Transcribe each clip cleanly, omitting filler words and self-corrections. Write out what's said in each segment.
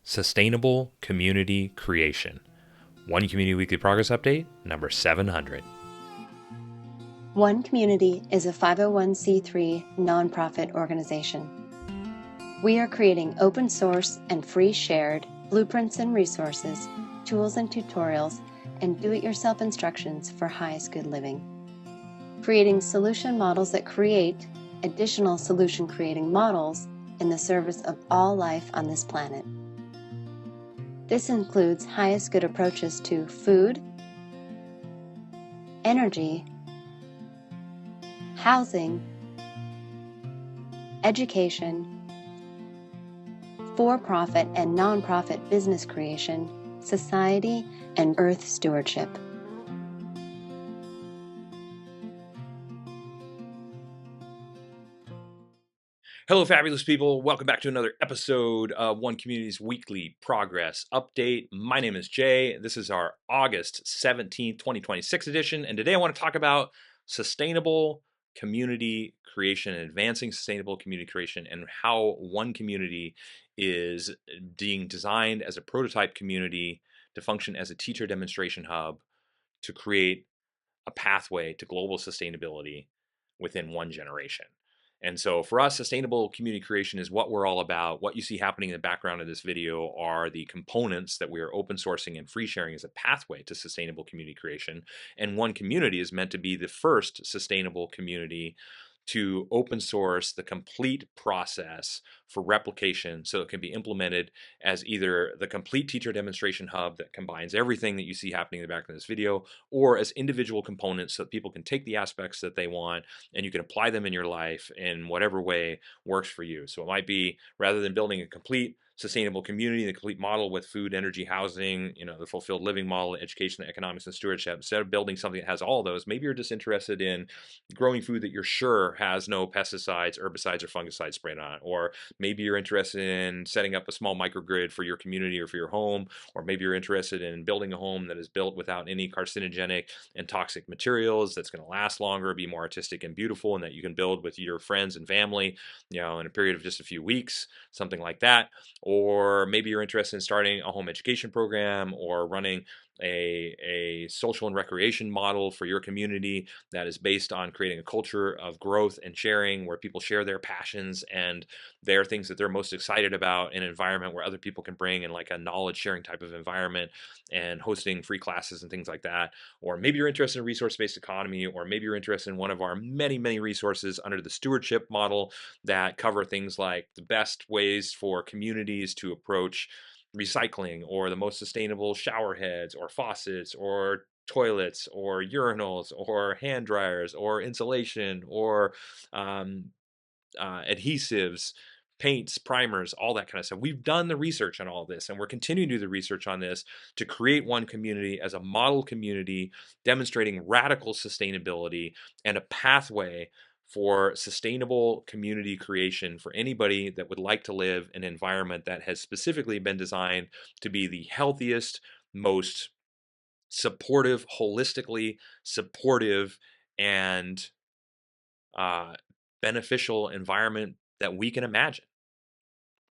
Sustainable Community Creation. One Community Weekly Progress Update, number 700. One Community is a 501c3 nonprofit organization. We are creating open source and free shared blueprints and resources, tools and tutorials, and do-it-yourself instructions for highest good living. Creating solution models that create additional solution creating models in the service of all life on this planet. This includes highest good approaches to food, energy, housing, education, for-profit and non-profit business creation, society, and earth stewardship. Hello, fabulous people. Welcome back to another episode of One Community's Weekly Progress Update. My name is Jay. This is our August 17th, 2026 edition, and today I want to talk about sustainable community creation and advancing sustainable community creation and how One Community is being designed as a prototype community to function as a teacher demonstration hub to create a pathway to global sustainability within one generation. And so for us, sustainable community creation is what we're all about. What you see happening in the background of this video are the components that we are open sourcing and free sharing as a pathway to sustainable community creation. And One Community is meant to be the first sustainable community to open source the complete process for replication so it can be implemented as either the complete teacher demonstration hub that combines everything that you see happening in the back of this video, or as individual components so that people can take the aspects that they want and you can apply them in your life in whatever way works for you. So it might be, rather than building a complete sustainable community, the complete model with food, energy, housing, the fulfilled living model, education, economics, and stewardship, instead of building something that has all those, maybe you're just interested in growing food that you're sure has no pesticides, herbicides, or fungicides sprayed on it. Or maybe you're interested in setting up a small microgrid for your community or for your home. Or maybe you're interested in building a home that is built without any carcinogenic and toxic materials, that's going to last longer, be more artistic and beautiful, and that you can build with your friends and family, in a period of just a few weeks, something like that. Or maybe you're interested in starting a home education program or running a social and recreation model for your community that is based on creating a culture of growth and sharing, where people share their passions and their things that they're most excited about in an environment where other people can bring in, like a knowledge sharing type of environment, and hosting free classes and things like that. Or maybe you're interested in resource-based economy, or maybe you're interested in one of our many resources under the stewardship model that cover things like the best ways for communities to approach recycling, or the most sustainable shower heads or faucets or toilets or urinals or hand dryers or insulation or um, adhesives, paints, primers, all that kind of stuff. We've done the research on all this, and we're continuing to do the research on this to create One Community as a model community demonstrating radical sustainability and a pathway for sustainable community creation for anybody that would like to live in an environment that has specifically been designed to be the healthiest, most supportive, holistically supportive, and uh, beneficial environment that we can imagine.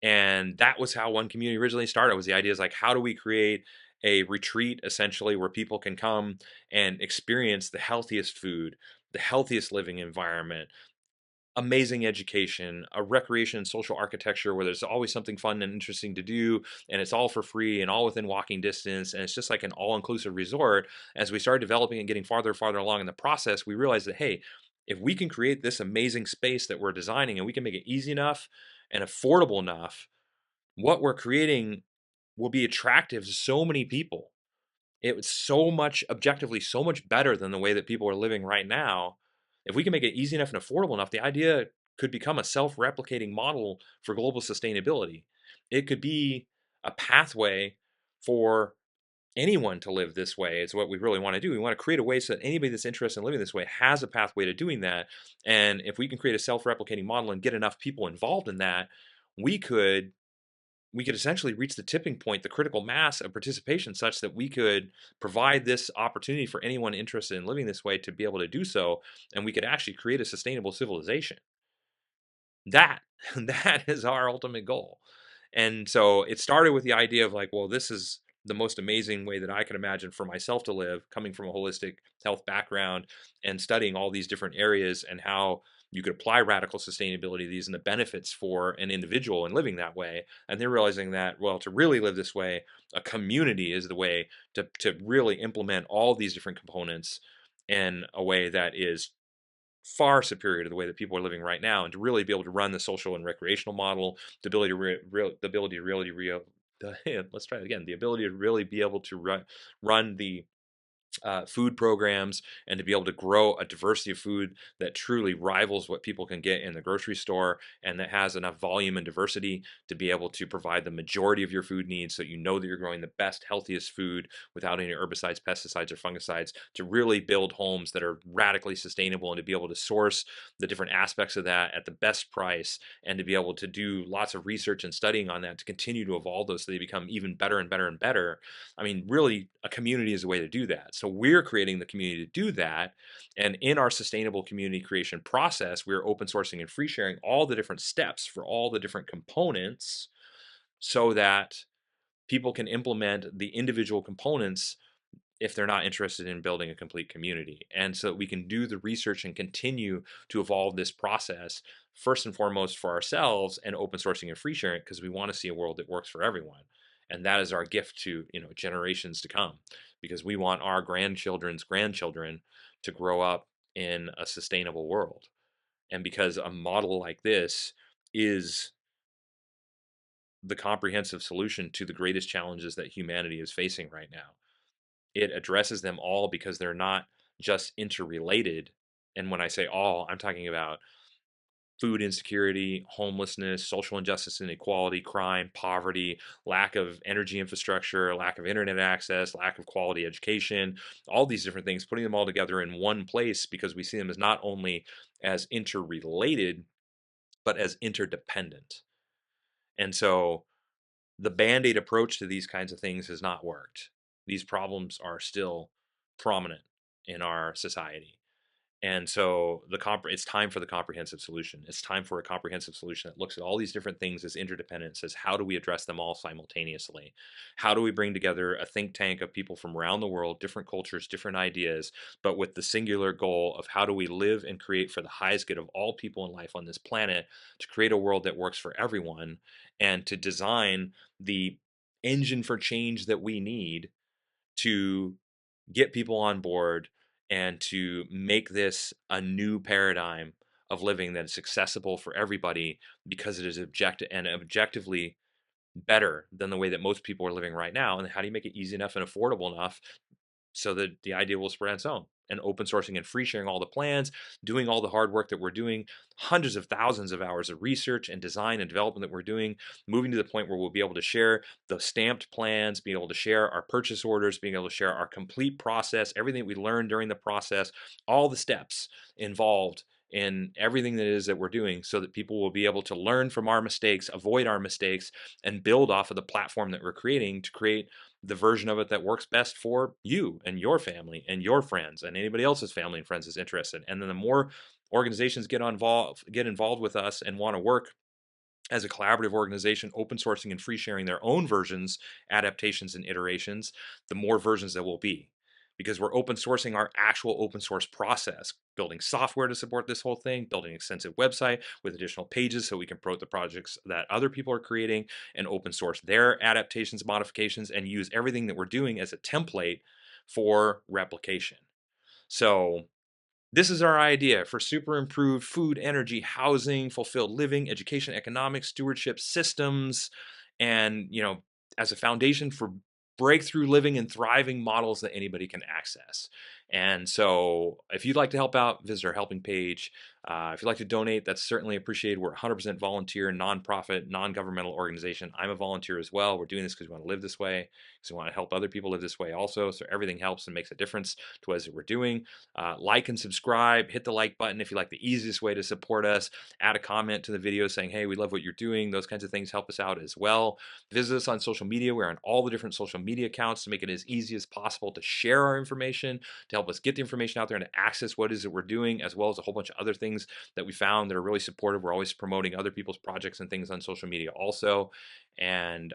And that was how One Community originally started. Was the idea is like, how do we create a retreat essentially where people can come and experience the healthiest food, the healthiest living environment, amazing education, a recreation and social architecture where there's always something fun and interesting to do, and it's all for free and all within walking distance, and it's just like an all-inclusive resort. As we started developing and getting farther and farther along in the process, we realized that, hey, if we can create this amazing space that we're designing and we can make it easy enough and affordable enough, what we're creating will be attractive to so many people. It was so much, objectively so much better than the way that people are living right now. If we can make it easy enough and affordable enough, the idea could become a self-replicating model for global sustainability. It could be a pathway for anyone to live this way. Is what we really want to do. We want to create a way so that anybody that's interested in living this way has a pathway to doing that. And if we can create a self-replicating model and get enough people involved in that, we could we could essentially reach the tipping point, the critical mass of participation, such that we could provide this opportunity for anyone interested in living this way to be able to do so, and we could actually create a sustainable civilization. That that is our ultimate goal. And so it started with the idea of like, well, this is the most amazing way that I can imagine for myself to live, coming from a holistic health background and studying all these different areas and how you could apply radical sustainability to these and the benefits for an individual in living that way. And then realizing that, well, to really live this way, a community is the way to really implement all these different components in a way that is far superior to the way that people are living right now, and to really be able to run the social and recreational model, the ability to really let's try it again, the ability to really be able to run the food programs and to be able to grow a diversity of food that truly rivals what people can get in the grocery store and that has enough volume and diversity to be able to provide the majority of your food needs so you know that you're growing the best, healthiest food without any herbicides, pesticides, or fungicides, to really build homes that are radically sustainable and to be able to source the different aspects of that at the best price and to be able to do lots of research and studying on that to continue to evolve those so they become even better and better and better. I mean, really, a community is a way to do that. So we're creating the community to do that. And in our sustainable community creation process, we're open sourcing and free sharing all the different steps for all the different components so that people can implement the individual components if they're not interested in building a complete community. And so we can do the research and continue to evolve this process first and foremost for ourselves and open sourcing and free sharing because we want to see a world that works for everyone. And that is our gift to, generations to come, because we want our grandchildren's grandchildren to grow up in a sustainable world. And because a model like this is the comprehensive solution to the greatest challenges that humanity is facing right now, it addresses them all because they're not just interrelated. And when I say all, I'm talking about food insecurity, homelessness, social injustice and inequality, crime, poverty, lack of energy infrastructure, lack of internet access, lack of quality education, all these different things, putting them all together in one place because we see them as not only as interrelated, but as interdependent. And so the band-aid approach to these kinds of things has not worked. These problems are still prominent in our society. And so it's time for the comprehensive solution. It's time for a comprehensive solution that looks at all these different things as interdependent, says how do we address them all simultaneously? How do we bring together a think tank of people from around the world, different cultures, different ideas, but with the singular goal of how do we live and create for the highest good of all people in life on this planet, to create a world that works for everyone and to design the engine for change that we need to get people on board and to make this a new paradigm of living that is accessible for everybody because it is objectively better than the way that most people are living right now. And how do you make it easy enough and affordable enough so that the idea will spread on its own? And open sourcing and free sharing all the plans, doing all the hard work that we're doing, hundreds of thousands of hours of research and design and development that we're doing, moving to the point where we'll be able to share the stamped plans, being able to share our purchase orders, being able to share our complete process, everything we learned during the process, all the steps involved in everything that it is that we're doing, so that people will be able to learn from our mistakes, avoid our mistakes, and build off of the platform that we're creating to create the version of it that works best for you and your family and your friends and anybody else's family and friends is interested. And then the more organizations get involved with us and want to work as a collaborative organization, open sourcing and free sharing their own versions, adaptations, and iterations, the more versions there will be. Because we're open sourcing our actual open source process, building software to support this whole thing, building an extensive website with additional pages so we can promote the projects that other people are creating and open source their adaptations, modifications, and use everything that we're doing as a template for replication. So this is our idea for super improved food, energy, housing, fulfilled living, education, economics, stewardship systems, and as a foundation for breakthrough living and thriving models that anybody can access. And so if you'd like to help out, visit our helping page. If you'd like to donate, that's certainly appreciated. We're 100% volunteer, nonprofit, non-governmental organization. I'm a volunteer as well. We're doing this because we want to live this way, because we want to help other people live this way also. So everything helps and makes a difference to what we're doing. Like and subscribe, hit the like button if you like. The easiest way to support us. Add a comment to the video saying, hey, we love what you're doing. Those kinds of things help us out as well. Visit us on social media. We're on all the different social media accounts to make it as easy as possible to share our information, help us get the information out there and to access what it is that we're doing, as well as a whole bunch of other things that we found that are really supportive. We're always promoting other people's projects and things on social media also. And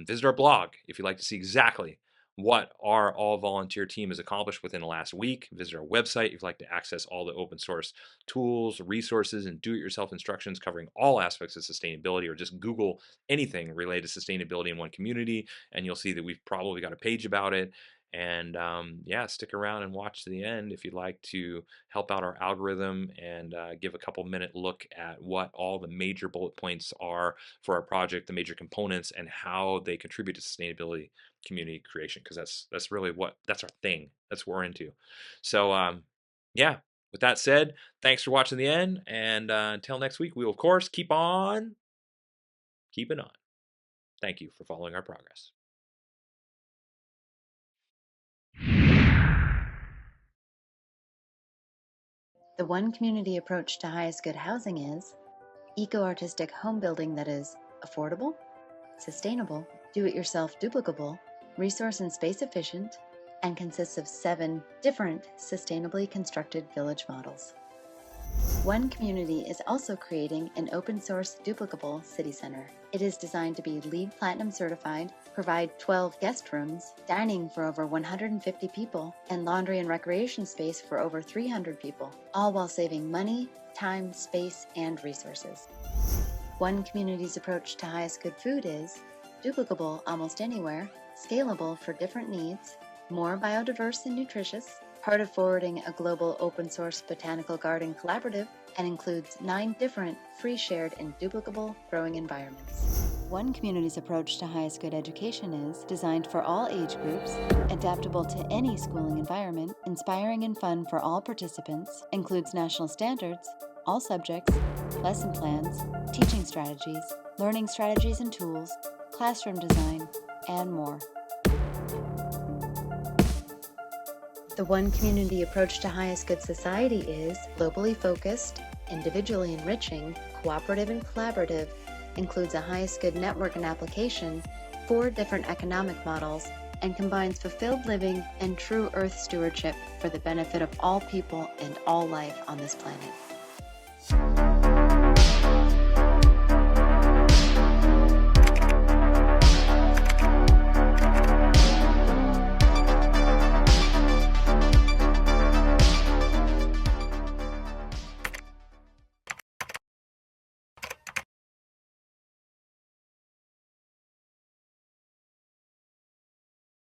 visit our blog if you'd like to see exactly what our all volunteer team has accomplished within the last week. Visit our website if you'd like to access all the open source tools, resources, and do-it-yourself instructions covering all aspects of sustainability, or just Google anything related to sustainability in one community, and you'll see that we've probably got a page about it. And yeah, stick around and watch to the end if you'd like to help out our algorithm and give a couple minute look at what all the major bullet points are for our project, the major components, and how they contribute to sustainability community creation, because that's really that's our thing. That's what we're into. So yeah, with that said, thanks for watching the end, and until next week, we will of course keep on keeping on. Thank you for following our progress. The one community approach to highest good housing is eco-artistic home building that is affordable, sustainable, do-it-yourself duplicable, resource and space efficient, and consists of 7 different sustainably constructed village models. One Community is also creating an open-source duplicable city center. It is designed to be LEED Platinum certified, provide 12 guest rooms, dining for over 150 people, and laundry and recreation space for over 300 people, all while saving money, time, space, and resources. One Community's approach to highest good food is duplicable almost anywhere, scalable for different needs, more biodiverse and nutritious, part of forwarding a global open-source botanical garden collaborative, and includes 9 different free, shared, and duplicable growing environments. One Community's approach to highest good education is designed for all age groups, adaptable to any schooling environment, inspiring and fun for all participants, includes national standards, all subjects, lesson plans, teaching strategies, learning strategies and tools, classroom design, and more. The One Community approach to highest good society is globally focused, individually enriching, cooperative and collaborative, includes a highest good network and application, 4 different economic models, and combines fulfilled living and true earth stewardship for the benefit of all people and all life on this planet.